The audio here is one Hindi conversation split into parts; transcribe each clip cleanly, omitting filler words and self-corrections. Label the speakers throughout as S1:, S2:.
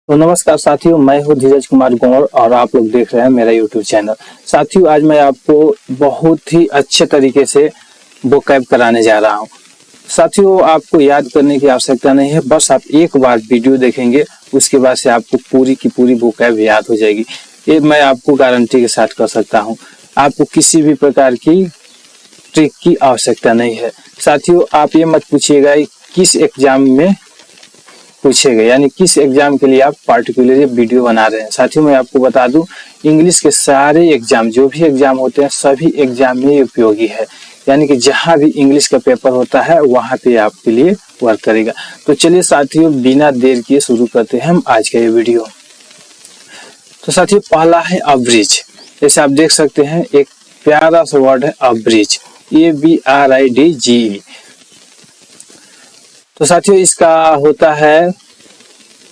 S1: तो नमस्कार साथियों, मैं हूं धीरज कुमार गौर और आप लोग देख रहे हैं मेरा यूट्यूब चैनल। साथियों, आज मैं आपको बहुत ही अच्छे तरीके से वोकैब कराने जा रहा हूं। साथियों, आपको याद करने की आवश्यकता नहीं है, बस आप एक बार वीडियो देखेंगे, उसके बाद से आपको पूरी की पूरी वोकैब याद हो जाएगी। ये मैं आपको गारंटी के साथ कर सकता हूँ। आपको किसी भी प्रकार की ट्रिक की आवश्यकता नहीं है। साथियों, आप ये मत पूछिएगा किस एग्जाम में पूछेगा, यानी किस एग्जाम के लिए आप पार्टिकुलर वीडियो बना रहे हैं। साथियों, मैं आपको बता दूं, इंग्लिश के सारे एग्जाम, जो भी एग्जाम होते हैं, सभी एग्जाम में उपयोगी है। यानी कि जहां भी इंग्लिश का पेपर होता है वहां पे आपके लिए वर्क करेगा। तो चलिए साथियों, बिना देर किए शुरू करते हैं हम आज का ये वीडियो। तो साथियों, पहला है अब्रिज। जैसे आप देख सकते हैं, एक प्यारा सा वर्ड है अब्रिज, ABRIDGE। तो साथियों, इसका होता है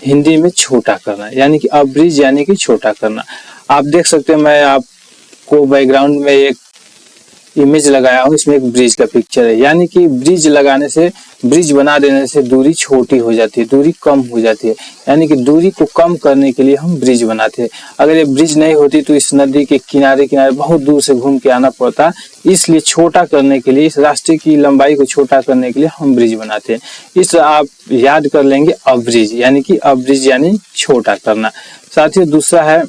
S1: हिंदी में छोटा करना, यानी कि अब्रिज यानी कि छोटा करना। आप देख सकते हैं, मैं आपको बैकग्राउंड में एक इमेज लगाया हूँ, इसमें एक ब्रिज का पिक्चर है। यानी कि ब्रिज लगाने से, ब्रिज बना देने से दूरी छोटी हो जाती है, दूरी कम हो जाती है। यानी कि दूरी को कम करने के लिए हम ब्रिज बनाते हैं। अगर ये ब्रिज नहीं होती तो इस नदी के किनारे किनारे बहुत दूर से घूम के आना पड़ता। इसलिए छोटा करने के लिए, इस रास्ते की लंबाई को छोटा करने के लिए हम ब्रिज बनाते हैं। इस आप याद कर लेंगे अब्रिज, यानी कि अब्रिज यानी छोटा करना। साथियों, दूसरा है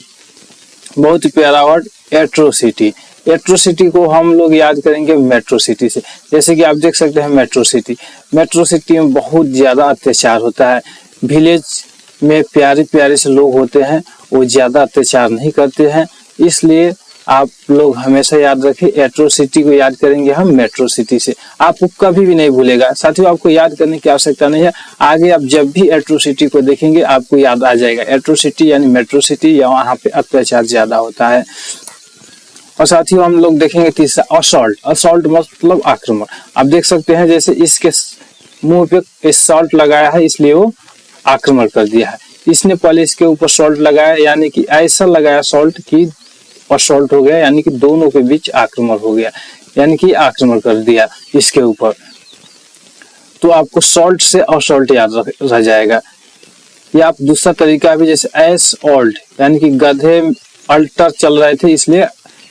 S1: बहुत ही प्यारा वर्ड एट्रोसिटी। एट्रोसिटी को हम लोग याद करेंगे मेट्रो सिटी से। जैसे कि आप देख सकते हैं मेट्रो सिटी, मेट्रो सिटी में बहुत ज्यादा अत्याचार होता है। विलेज में प्यारे प्यारे से लोग होते हैं, वो ज्यादा अत्याचार नहीं करते हैं। इसलिए आप लोग हमेशा याद रखें, एट्रोसिटी को याद करेंगे हम मेट्रो सिटी से। आपको कभी भी नहीं भूलेगा। साथियों, आपको याद करने की आवश्यकता नहीं है, आगे आप जब भी एट्रोसिटी को देखेंगे आपको याद आ जाएगा। एट्रोसिटी यानी मेट्रो सिटी, या वहाँ पे अत्याचार ज्यादा होता है। और साथियों, हम लोग देखेंगे तीसरा असॉल्ट। असॉल्ट मतलब आक्रमण। आप देख सकते हैं, जैसे इसके मुंह पे सॉल्ट लगाया है, इसलिए वो आक्रमण कर दिया है। इसने पहले इसके ऊपर सॉल्ट लगाया, यानी कि ऐसा लगाया सॉल्ट कि असॉल्ट हो गया, यानी कि दोनों के बीच आक्रमण हो गया, यानी कि आक्रमण कर दिया इसके ऊपर। तो आपको सॉल्ट से असॉल्ट याद रह जाएगा। या आप दूसरा तरीका भी, जैसे एस ऑल्ट, यानी कि गधे अल्टर चल रहे थे, इसलिए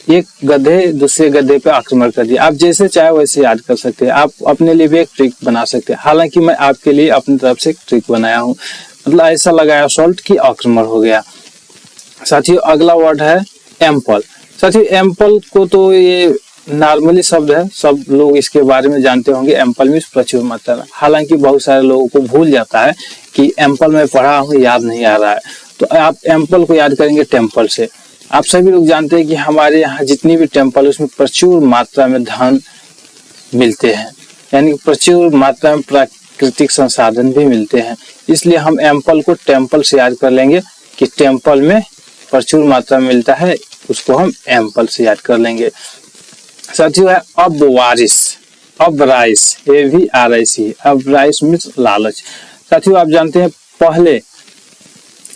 S1: एक गधे दूसरे गधे पे आक्रमण कर दिया। आप जैसे चाहे वैसे याद कर सकते हैं। आप अपने लिए भी एक ट्रिक बना सकते हैं। हालांकि मैं आपके लिए अपनी तरफ से एक ट्रिक बनाया हूँ, मतलब ऐसा लगाया सॉल्ट की आक्रमण हो गया। साथियों, अगला वर्ड है एम्पल। साथियों, एम्पल को तो ये नॉर्मली शब्द है, सब लोग इसके बारे में जानते होंगे। एम्पल मीन्स प्रचुर मात्रा में। हालांकि बहुत सारे लोगों को भूल जाता है कि एम्पल में पढ़ा हूँ, याद नहीं आ रहा है। तो आप एम्पल को याद करेंगे टेम्पल से। आप सभी लोग जानते हैं कि हमारे यहाँ जितनी भी टेम्पल, उसमें प्रचुर मात्रा में धन मिलते हैं, यानी प्रचुर मात्रा में प्राकृतिक संसाधन भी मिलते हैं। इसलिए हम एम्पल को टेम्पल से याद कर लेंगे कि टेम्पल में प्रचुर मात्रा में मिलता है, उसको हम एम्पल से याद कर लेंगे। साथियों, है अबवारिस, अबराइस, ABRIC। अबराइस मीन्स लालच। साथियों, आप जानते हैं पहले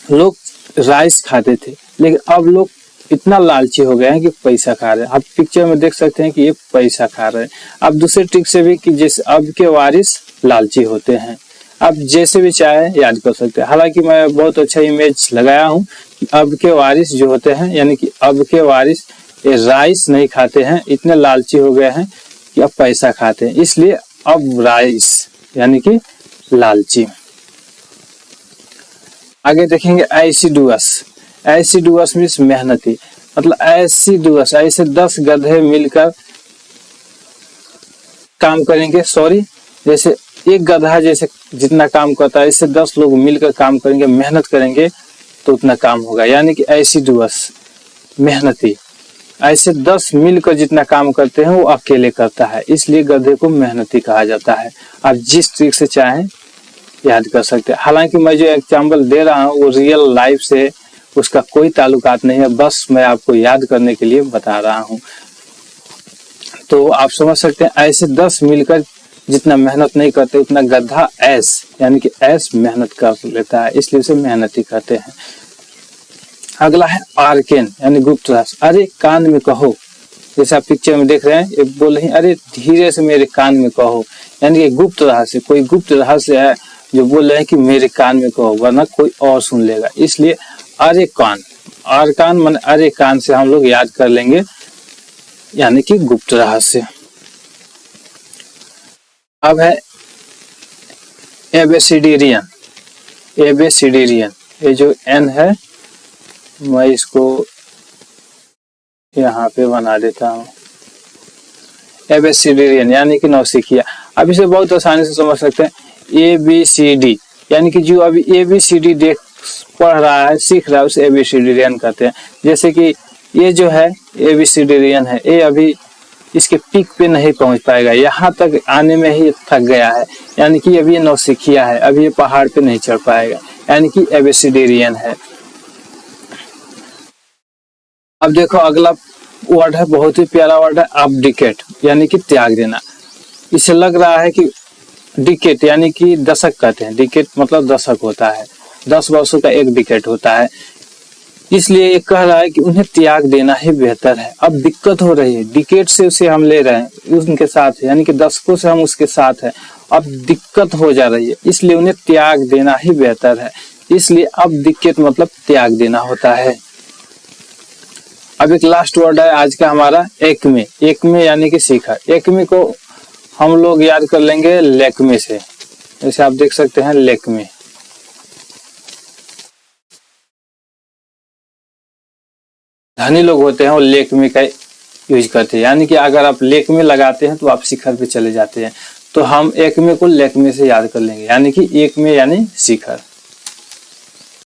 S1: लोग राइस खाते थे, लेकिन अब लोग इतना लालची हो गए हैं कि पैसा खा रहे हैं। आप पिक्चर में देख सकते हैं कि ये पैसा खा रहे हैं। आप दूसरे ट्रिक से भी, कि जैसे अब के वारिस लालची होते हैं, आप जैसे भी चाहे याद कर सकते हैं। हालांकि मैं बहुत अच्छा इमेज लगाया हूँ। अब के वारिस जो होते हैं, यानी कि अब के वारिस ये राइस नहीं खाते हैं, इतने लालची हो गए हैं कि अब पैसा खाते हैं, इसलिए अब राइस यानी कि लालची। आगे देखेंगे एसिडुअस। एसिडुअस मीन्स मेहनती, मतलब एसिडुअस, ऐसे 10 गधे मिलकर काम करेंगे। सॉरी, जैसे एक गधा जैसे जितना काम करता है, इससे 10 लोग मिलकर काम करेंगे, मेहनत करेंगे तो उतना काम होगा। यानी कि एसिडुअस मेहनती, ऐसे 10 मिलकर जितना काम करते हैं वो अकेले करता है, इसलिए गधे को मेहनती कहा जाता है। आप जिस ट्रिक से चाहें याद कर सकते हैं। हालांकि मैं जो एग्जाम्पल दे रहा हूँ वो रियल लाइफ से, उसका कोई ताल्लुकात नहीं है, बस मैं आपको याद करने के लिए बता रहा हूँ। तो आप समझ सकते हैं, ऐसे 10 मिलकर जितना मेहनत नहीं करते उतना गधा ऐस, यानी कि ऐस मेहनत कर लेता है, इसलिए उसे मेहनती कहते हैं। अगला है आर्केन, यानी गुप्त रहस्य। अरे कान में कहो, जैसे आप पिक्चर में देख रहे हैं, ये बोल रही अरे धीरे से मेरे कान में कहो, यानी कि गुप्त रहस्य, कोई गुप्त रहस्य है जो बोल रहे हैं कि मेरे कान में कहो वरना कोई और सुन लेगा, इसलिए अरे कान, और कान मन अरे कान से हम लोग याद कर लेंगे, यानी कि गुप्त रहस्य। अब है एबेसिडेरियन। एबेसिडेरियन, ये जो एन है मैं इसको यहाँ पे बना देता हूँ। एबेसिडेरियन यानी कि नौसिखिया। अब इसे बहुत आसानी से समझ सकते हैं, ABCD यानी कि जो अभी ABCD देख पढ़ रहा है, सीख रहा है, उसे एबेसिडेरियन कहते हैं। जैसे कि ये जो है एबेसिडेरियन है, ये अभी इसके पीक पे नहीं पहुंच पाएगा, यहाँ तक आने में ही थक गया है, यानी कि अभी ये नौसिखिया है, अभी ये पहाड़ पे नहीं चढ़ पाएगा, यानी कि एबेसिडेरियन है। अब देखो अगला वर्ड है, बहुत ही प्यारा वर्ड है, अबडिकेट यानी कि त्याग देना। इसे लग रहा है कि डिकेट यानी कि दशक कहते हैं, डिकेट मतलब दशक होता है, 10 वर्षों का एक डिकेट होता है, इसलिए ये कह रहा है कि उन्हें त्याग देना ही बेहतर है। अब दिक्कत हो रही है, डिकेट से उसे हम ले रहे हैं, उनके साथ है, यानी कि दशकों से हम उसके साथ है, अब दिक्कत हो जा रही है, इसलिए उन्हें त्याग देना ही बेहतर है, इसलिए अब दिक्कत मतलब त्याग देना होता है। अब एक लास्ट वर्ड है आज का हमारा, एकमे। एकमे यानी कि शिखर। एकमे को हम लोग याद कर लेंगे लेकमे से, जैसे आप देख सकते हैं लेकमे। धनी लोग होते हैं वो लेकमे का यूज करते हैं, यानी कि अगर आप लेकमे लगाते हैं तो आप शिखर पे चले जाते हैं, तो हम एकमे को लेकमे से याद कर लेंगे, यानी कि एकमे यानी शिखर।